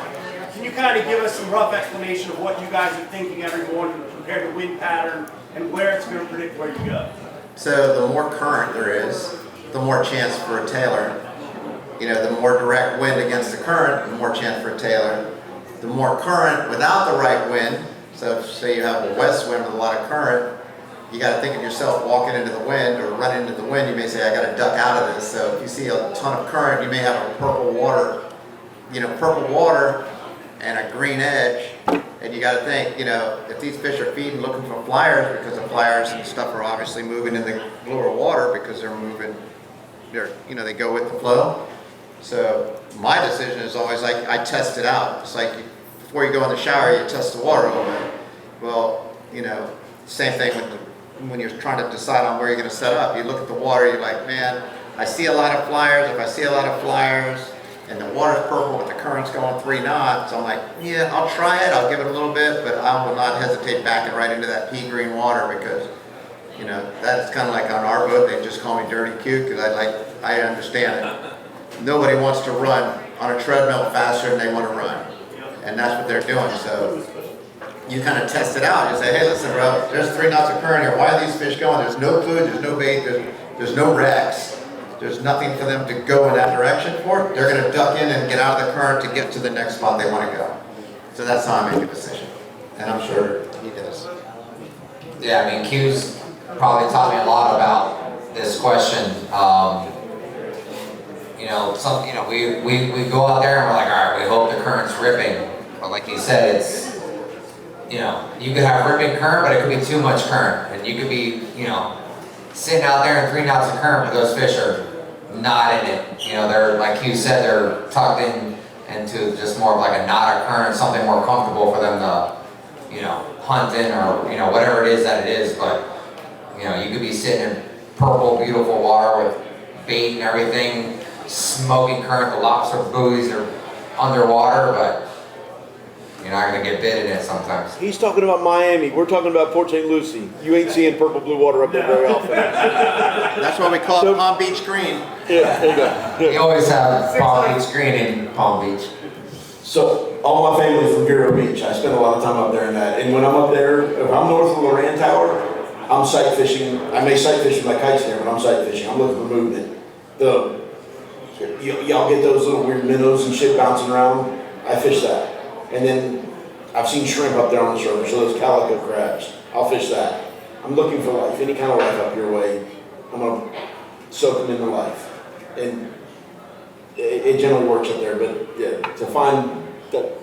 Speaker 9: Can you kind of give us some rough explanation of what you guys are thinking every morning compared to wind pattern and where it's going to predict where you go?
Speaker 1: So the more current there is, the more chance for a tailer. The more direct wind against the current, the more chance for a tailer. The more current without the right wind, so say you have a west wind with a lot of current, you got to think of yourself walking into the wind or running into the wind. You may say, I got to duck out of this. So if you see a ton of current, you may have a purple water and a green edge. And you got to think, if these fish are feeding, looking for flyers, because the flyers and stuff are obviously moving in the bluer water because they're moving, they go with the flow. So my decision is always like, I test it out. It's like before you go in the shower, you test the water a little bit. Well, same thing when you're trying to decide on where you're going to set up. You look at the water, you're like, man, I see a lot of flyers. If I see a lot of flyers and the water's purple with the current's going 3 knots, I'm like, yeah, I'll try it. I'll give it a little bit, but I will not hesitate backing right into that pea green water because, that's kind of like on our boat. They just call me Dirty Cute because I understand it. Nobody wants to run on a treadmill faster than they want to run. And that's what they're doing. So you kind of test it out. You say, hey, listen, bro, there's 3 knots of current here. Why are these fish going? There's no food, there's no bait, there's no wrecks. There's nothing for them to go in that direction for. They're going to duck in and get out of the current to get to the next spot they want to go. So that's how I make a decision. And I'm sure he does.
Speaker 2: Yeah, I mean, Q's probably taught me a lot about this question. We go out there and we're like, all right, we hope the current's ripping. But like you said, it's, you could have ripping current, but it could be too much current. And you could be, sitting out there in 3 knots of current, but those fish are not in it. They're, like you said, they're tucked into just more of like a knot of current, something more comfortable for them to, hunt in or, whatever it is that it is. But, you could be sitting in purple, beautiful water with bait and everything, smoking current, the lobster buoys are underwater, but you're not going to get bit in it sometimes.
Speaker 7: He's talking about Miami. We're talking about Port St. Lucie. You ain't seeing purple blue water up there very often.
Speaker 1: That's why we call it Palm Beach green.
Speaker 7: Yeah, there you go.
Speaker 2: You always have Palm Beach green in Palm Beach.
Speaker 7: So all my family's from Vero Beach. I spend a lot of time up there in that. And when I'm up there, if I'm north of the Loran Tower, I'm sight fishing. I may sight fish with my kites there, but I'm sight fishing. I'm looking for movement. Y'all get those little weird minnows and shit bouncing around. I fish that. And then I've seen shrimp up there on the surface, so those calico crabs. I'll fish that. I'm looking for life, any kind of life up your way. I'm gonna soak them into life. And it generally works up there, but yeah, to find that,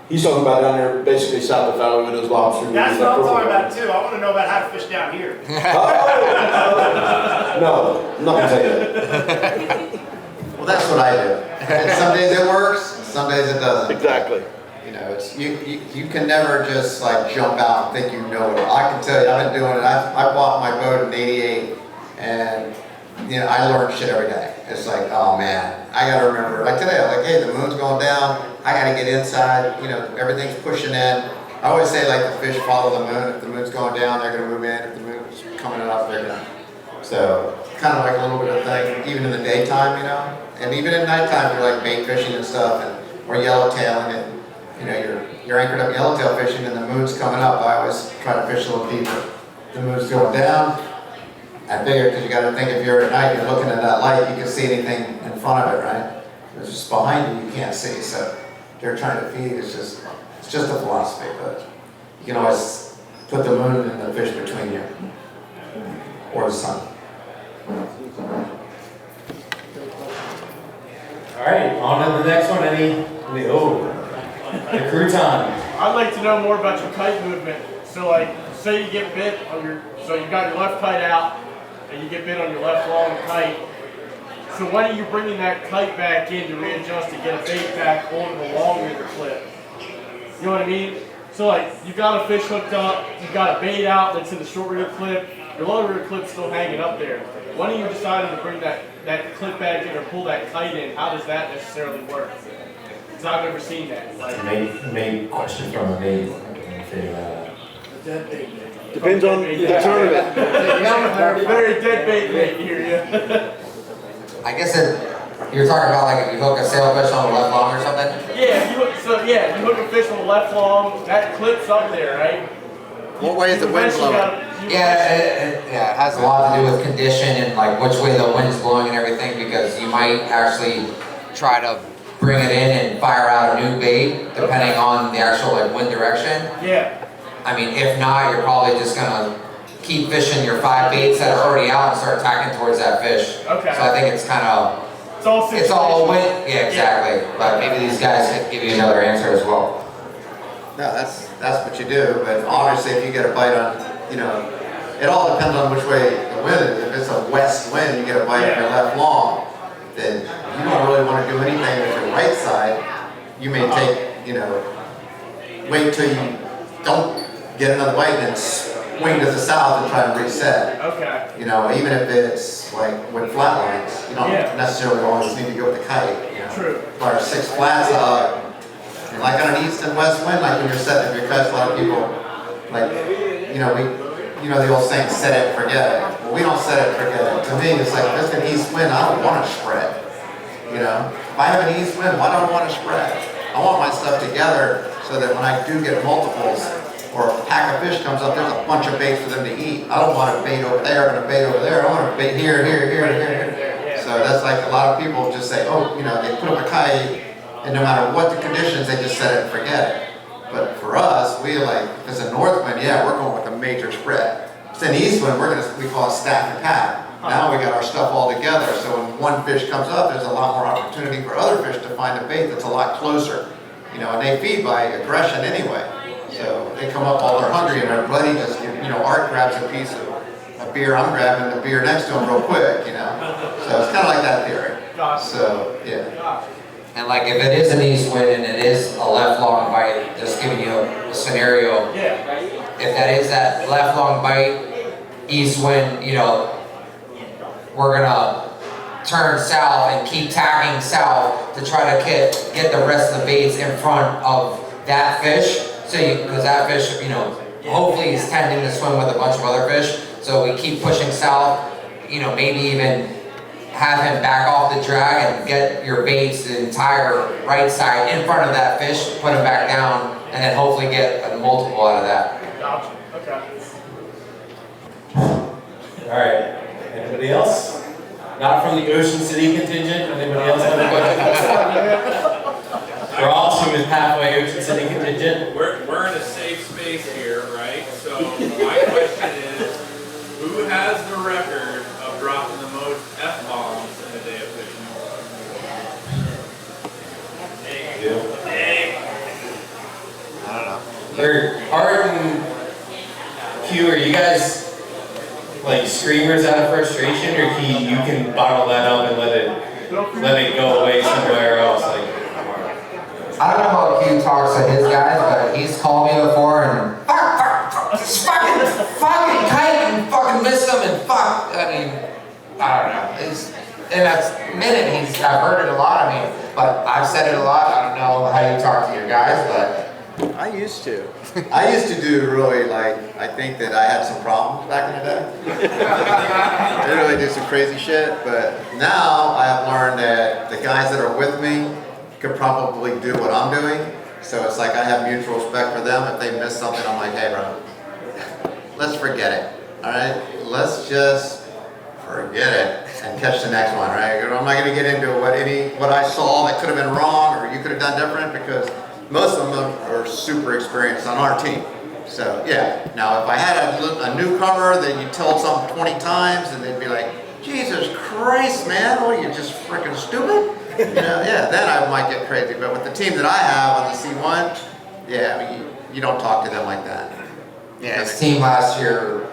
Speaker 7: he's talking about down there, basically south of Fowler with those lobsters.
Speaker 9: That's what I'm talking about too. I want to know about how to fish down here.
Speaker 7: No, I'm not gonna tell you that.
Speaker 1: Well, that's what I do. And some days it works, some days it doesn't.
Speaker 7: Exactly.
Speaker 1: You can never just like jump out and think you know it. I can tell you, I've been doing it. I bought my boat in '88, and I learn shit every day. It's like, oh man, I gotta remember. Like today, I'm like, hey, the moon's going down. I gotta get inside. Everything's pushing in. I always say like the fish follow the moon. If the moon's going down, they're gonna move in. If the moon's coming up, they're gonna. So kind of like a little bit of thing, even in the daytime, and even at nighttime, you're like bait fishing and stuff, or yellowtailing it. You're anchored up yellowtail fishing and the moon's coming up. I always try to fish a little deeper. The moon's going down. I figure because you got to think if you're at night, you're looking at that light, you can see anything in front of it, right? It's just behind you, you can't see. So they're trying to feed. It's just a philosophy, but you can always put the moon and the fish between you, or the sun.
Speaker 8: All right, on to the next one. The crouton.
Speaker 9: I'd like to know more about your kite movement. So like, say you get bit on so you got your left kite out, and you get bit on your left long kite. So when are you bringing that kite back in to readjust to get a bait back on the long river clip? You know what I mean? So like, you got a fish hooked up, you got a bait out that's in the short river clip, your long river clip's still hanging up there. When are you deciding to bring that clip back in or pull that kite in? How does that necessarily work? Because I've never seen that. Like,
Speaker 11: Maybe question from a bait. I can figure that out.
Speaker 9: Dead bait.
Speaker 7: Depends on the tournament.
Speaker 9: Very dead bait here, yeah.
Speaker 2: I guess you're talking about like if you hook a sailfish on the left long or something?
Speaker 9: Yeah, you hook a fish on the left long, that clip's up there, right?
Speaker 1: What way is the wind blowing?
Speaker 2: Yeah, it has a lot to do with condition and like which way the wind's blowing and everything, because you might actually try to bring it in and fire out a new bait depending on the actual like wind direction.
Speaker 9: Yeah.
Speaker 2: I mean, if not, you're probably just gonna keep fishing your 5 baits that are already out and start tacking towards that fish.
Speaker 9: Okay.
Speaker 2: So I think it's kind of, it's all win. Yeah, exactly. But maybe these guys could give you another answer as well.
Speaker 1: No, that's what you do, but obviously if you get a bite on, you know, it all depends on which way the wind is. If it's a west wind, you get a bite on your left long, then you don't really want to do anything with your right side. You may take, you know, wait till you don't get another bite and then swing to the south and try to reset.
Speaker 9: Okay.
Speaker 1: You know, even if it's like with flat lines, you don't necessarily always need to go with the kite. You know?
Speaker 9: True.
Speaker 1: Fire 6 flats up. And like on an east and west wind, like when you're setting up your cuts, a lot of people, like, you know the old saying, set it, forget it. Well, we don't set it, forget it. To me, it's like, if it's an east wind, I don't want to spread. You know, if I have an east wind, why don't I want to spread? I want my stuff together so that when I do get multiples or a pack of fish comes up, there's a bunch of baits for them to eat. I don't want a bait over there and a bait over there. I want a bait here, here, here, here. So that's like a lot of people just say, oh, you know, they put up a kite, and no matter what the conditions, they just set it and forget it. But for us, we like, if it's a north wind, yeah, we're going with a major spread. If it's an east wind, we call it stack and pack. Now we got our stuff all together, so when one fish comes up, there's a lot more opportunity for other fish to find a bait that's a lot closer. You know, and they feed by aggression anyway. So they come up all they're hungry and their buddy just, you know, Art grabs a piece of a beer, I'm grabbing the beer next to him real quick, you know. So it's kind of like that theory. So, yeah.
Speaker 2: And like if it is an east wind and it is a left long bite, just giving you a scenario. If that is that left long bite, east wind, you know, we're gonna turn south and keep tacking south to try to get the rest of the baits in front of that fish. So because that fish, you know, hopefully is tending to swim with a bunch of other fish. So we keep pushing south, you know, maybe even have him back off the drag and get your baits the entire right side in front of that fish, put him back down, and then hopefully get a multiple out of that.
Speaker 9: Gotcha. Okay.
Speaker 11: All right. Anybody else? Not from the Ocean City contingent. Anybody else have a question? Ross, who is halfway Ocean City contingent.
Speaker 12: We're in a safe space here, right? So my question is, who has the record of dropping the most F-bombs in a day of fishing?
Speaker 1: I don't know.
Speaker 11: Or Art and Q, are you guys like screamers out of frustration, or you can bottle that up and let it go away somewhere else? Like,
Speaker 2: I don't know how Q talks to his guys, but he's called me before and fucking kite and fucking missed him and fuck. I mean, I don't know. And that's I've heard it a lot. I mean, but I've said it a lot. I don't know how you talk to your guys, but
Speaker 1: I used to. I used to do really like, I think that I had some problems back in the day. I really do some crazy shit, but now I have learned that the guys that are with me could probably do what I'm doing. So it's like I have mutual respect for them. If they miss something, I'm like, hey bro, let's forget it. All right, let's just forget it and catch the next one, right? I'm not gonna get into what I saw that could have been wrong or you could have done different, because most of them are super experienced on our team. So yeah, now if I had a newcomer that you told something 20 times and they'd be like, Jesus Christ, man, what are you, just freaking stupid? You know, yeah, then I might get crazy. But with the team that I have on the C1, yeah, I mean, you don't talk to them like that.
Speaker 2: yeah, his team last year,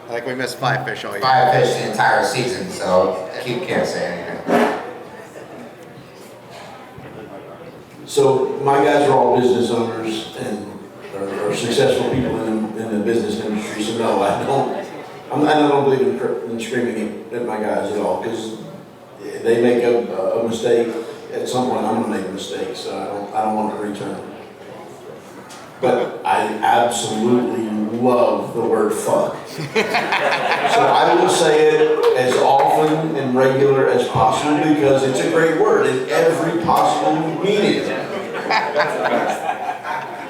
Speaker 1: Like we missed 5 fish all year.
Speaker 2: 5 fish the entire season, so Q can't say anything.
Speaker 7: So my guys are all business owners and are successful people in the business industry. So no, I don't believe in screaming at my guys at all, because they make a mistake. At some point, I'm gonna make a mistake, so I don't want to return. But I absolutely love the word fuck. So I will say it as often and regular as possible, because it's a great word in every possible meaning.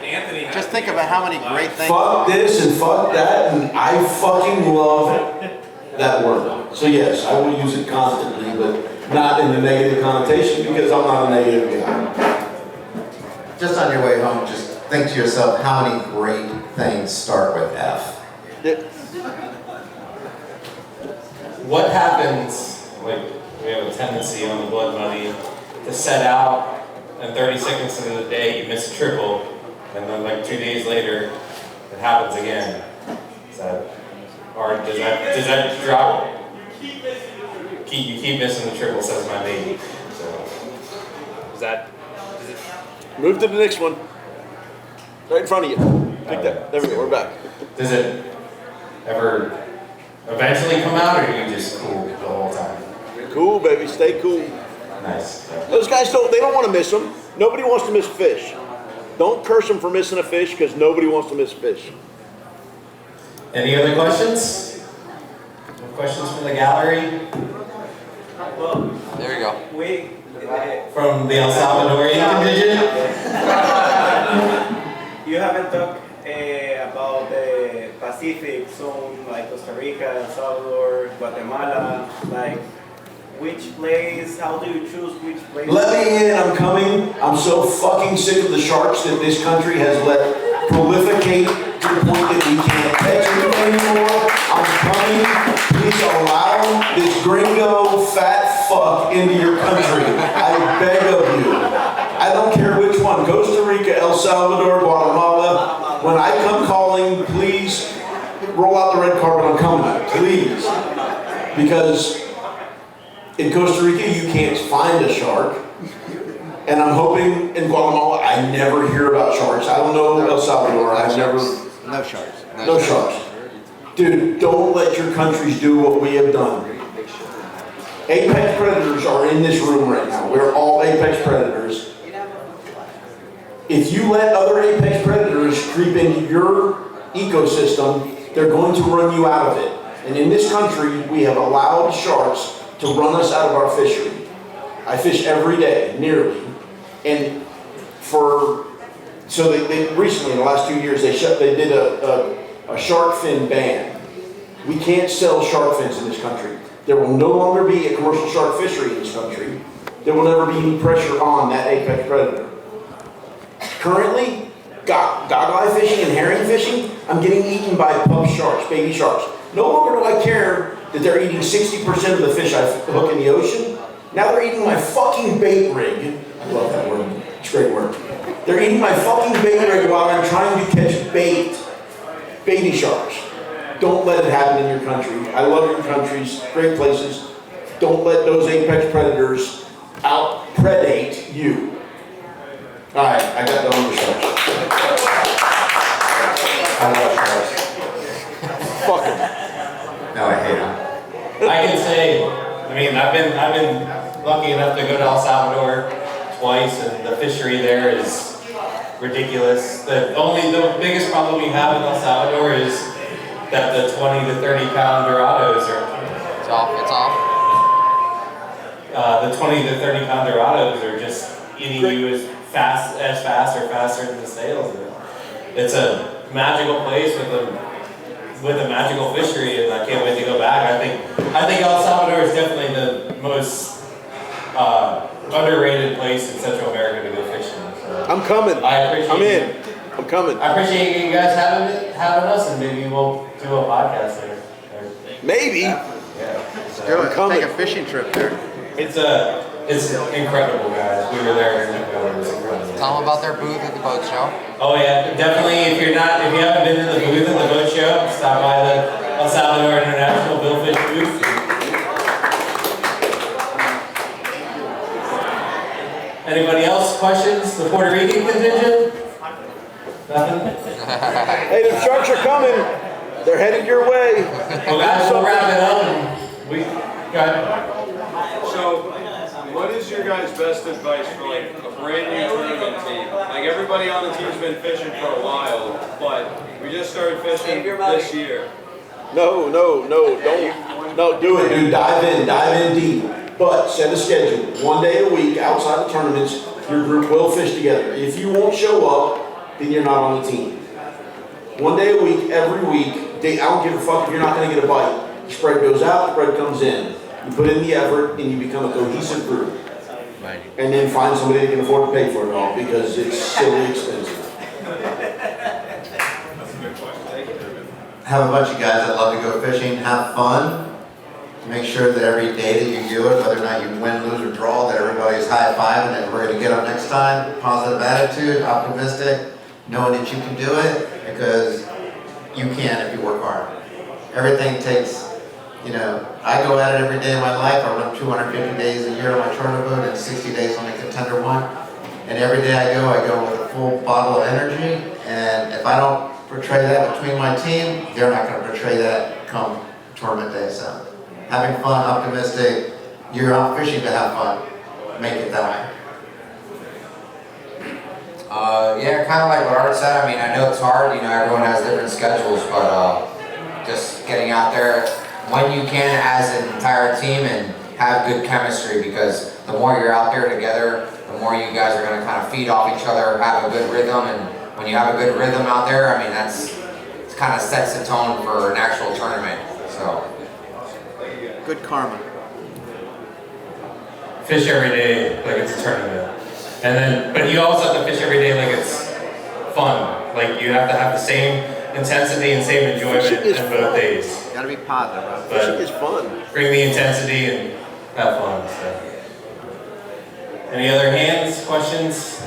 Speaker 12: Anthony,
Speaker 1: Just think about how many great things.
Speaker 7: Fuck this and fuck that, and I fucking love that word. So yes, I will use it constantly, but not in a negative connotation, because I'm not a negative guy.
Speaker 1: Just on your way home, just think to yourself, how many great things start with F?
Speaker 11: What happens, like we have a tendency on the Blood Money to set out and 30 seconds into the day you miss a triple, and then like 2 days later it happens again. Is that, or does that drop? You keep missing the triple, says my mate. So does it
Speaker 7: Move to the next one. Right in front of you. Pick that. There we go. We're back.
Speaker 11: Does it ever eventually come out, or are you just cool the whole time?
Speaker 7: Cool, baby. Stay cool.
Speaker 11: Nice.
Speaker 7: Those guys they don't want to miss them. Nobody wants to miss fish. Don't curse them for missing a fish because nobody wants to miss fish.
Speaker 11: Any other questions? Questions from the gallery?
Speaker 10: Well, there we go.
Speaker 11: From the El Salvadorian contingent?
Speaker 13: You haven't talked about the Pacific zone, like Costa Rica, El Salvador, Guatemala, like which place, how do you choose which place?
Speaker 7: Let me in, I'm coming. I'm so fucking sick of the sharks that this country has let prolificate to the point that we can't catch them anymore. I'm coming. Please allow this gringo fat fuck into your country. I beg of you. I don't care which one. Costa Rica, El Salvador, Guatemala. When I come calling, please roll out the red carpet. I'm coming. Please. Because in Costa Rica, you can't find a shark. And I'm hoping in Guatemala, I never hear about sharks. I don't know El Salvador. I've never.
Speaker 1: No sharks.
Speaker 7: No sharks. Dude, don't let your countries do what we have done. Apex predators are in this room right now. We're all apex predators. If you let other apex predators creep into your ecosystem, they're going to run you out of it. And in this country, we have allowed sharks to run us out of our fishery. I fish every day, nearly. And so they recently, in the last 2 years, they did a shark fin ban. We can't sell shark fins in this country. There will no longer be a commercial shark fishery in this country. There will never be any pressure on that apex predator. Currently, goggle-eye fishing and herring fishing, I'm getting eaten by pup sharks, baby sharks. No longer do I care that they're eating 60% of the fish I hook in the ocean. Now they're eating my fucking bait rig. I love that word. It's a great word. They're eating my fucking bait rig while I'm trying to catch baby sharks. Don't let it happen in your country. I love your countries, great places. Don't let those apex predators out-predate you. All right, I got done with the sharks. I love sharks. Fuck them.
Speaker 1: No, I hate them.
Speaker 11: I can say, I mean, I've been lucky enough to go to El Salvador twice, and the fishery there is ridiculous. The biggest problem we have in El Salvador is that the 20 to 30 pound Dorados are.
Speaker 10: It's off.
Speaker 11: The 20 to 30 pound Dorados are just eating you as fast or faster than the sails. It's a magical place with a magical fishery, and I can't wait to go back. I think El Salvador is definitely the most underrated place in Central America to go fishing. So
Speaker 7: I'm coming. I'm in. I'm coming.
Speaker 11: I appreciate you guys having us, and maybe we'll do a podcast there.
Speaker 7: Maybe.
Speaker 11: Yeah.
Speaker 1: So do it. Take a fishing trip there.
Speaker 11: It's incredible, guys. We were there. It was incredible.
Speaker 10: Tell them about their booth at the boat show.
Speaker 11: Oh yeah, definitely. If you haven't been to the booth at the boat show, stop by the El Salvador International Billfish booth. Anybody else? Questions? The Puerto Rican contingent? Nothing?
Speaker 7: Hey, the sharks are coming. They're headed your way.
Speaker 11: Well, guys, we'll wrap it up. Go ahead.
Speaker 12: So, what is your guys' best advice for like a brand new tournament team? Like everybody on the team's been fishing for a while, but we just started fishing this year.
Speaker 7: No, don't. No, do it, dude. Dive in deep. But set a schedule. 1 day a week outside the tournaments, your group will fish together. If you won't show up, then you're not on the team. 1 day a week, every week. I don't give a fuck if you're not going to get a bite. The spread goes out, the spread comes in. You put in the effort, and you become a cohesive group. And then find somebody that can afford to pay for it all, because it's silly expensive.
Speaker 1: have a bunch of guys that love to go fishing, have fun. Make sure that every day that you do it, whether or not you win, lose, or draw, that everybody's high-fiving and we're going to get up next time. Positive attitude, optimistic, knowing that you can do it, because you can if you work hard. Everything takes, I go at it every day of my life. I run 250 days a year on my charter boat and 60 days on the contender one. And every day I go with a full bottle of energy. And if I don't portray that between my team, they're not going to portray that come tournament day. So having fun, optimistic, you're out fishing to have fun. Make it that way.
Speaker 2: Yeah, kind of like what Art said. I mean, I know it's hard. Everyone has different schedules, but just getting out there when you can as an entire team and have good chemistry, because the more you're out there together, the more you guys are going to kind of feed off each other, have a good rhythm, and when you have a good rhythm out there, I mean, it kind of sets the tone for an actual tournament. So,
Speaker 1: good karma.
Speaker 11: Fish every day like it's a tournament. But you also have to fish every day like it's fun. Like you have to have the same intensity and same enjoyment in both days.
Speaker 1: Gotta be positive, bro.
Speaker 7: Fishing is fun.
Speaker 11: Bring the intensity and have fun. So. Any other hands, questions?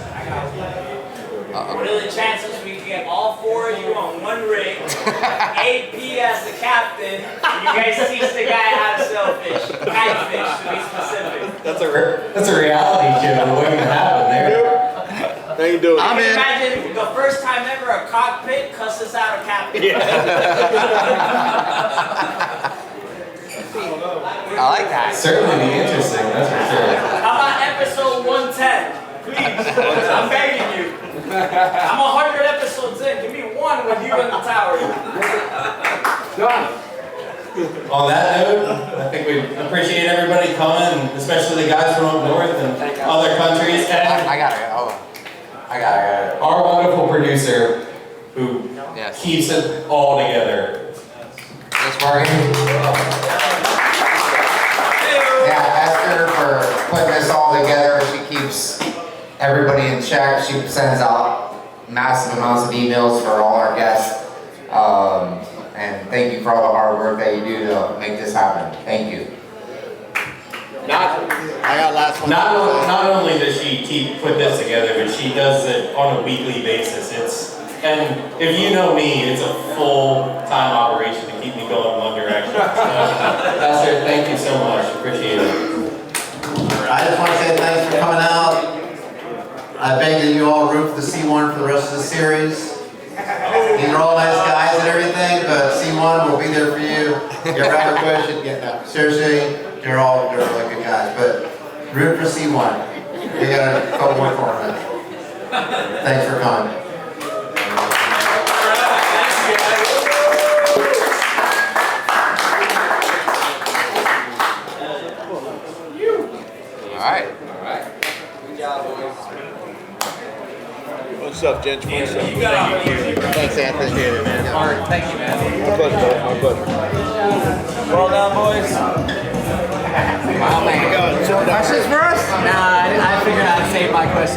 Speaker 14: What are the chances we can get all four of you on one rig, AP as the captain, and you guys teach the guy how to sailfish, kitefish to be specific?
Speaker 11: That's a reality show waiting to happen there.
Speaker 7: How you doing?
Speaker 14: I can imagine the first time ever a cockpit cusses out a captain.
Speaker 10: I like that.
Speaker 11: Certainly be interesting, that's for sure.
Speaker 14: How about episode 110? Please, I'm begging you. I'm 100 episodes in. Give me one with you in the tower.
Speaker 11: On that note, I think we appreciate everybody coming, especially the guys from up north and other countries. And
Speaker 10: I got it. Hold on. I got it.
Speaker 11: Our wonderful producer who keeps it all together.
Speaker 2: Thanks, Morgan. Yeah, Esther for putting this all together. She keeps everybody in check. She sends out massive amounts of emails for all our guests. And thank you for all the hard work that you do to make this happen. Thank you.
Speaker 1: I got last one.
Speaker 11: Not only does she put this together, but she does it on a weekly basis. And if you know me, it's a full-time operation to keep me going in one direction. So, Esther, thank you so much. Appreciate it.
Speaker 1: I just want to say thanks for coming out. I beg that you all root for the C1 for the rest of the series. These are all nice guys and everything, but C1 will be there for you. You ever have a question? Yeah, seriously, they're all really good guys. But root for C1. We got a couple more tournaments. Thanks for coming.
Speaker 7: What's up, gents? What's up?
Speaker 1: Thanks, Anthony.
Speaker 7: Appreciate it, man.
Speaker 14: Art, thank you, man.
Speaker 7: My pleasure, my pleasure.
Speaker 14: Well done, boys.
Speaker 10: Wow, man.
Speaker 14: Questions for us? Nah, I figured I'd save my questions.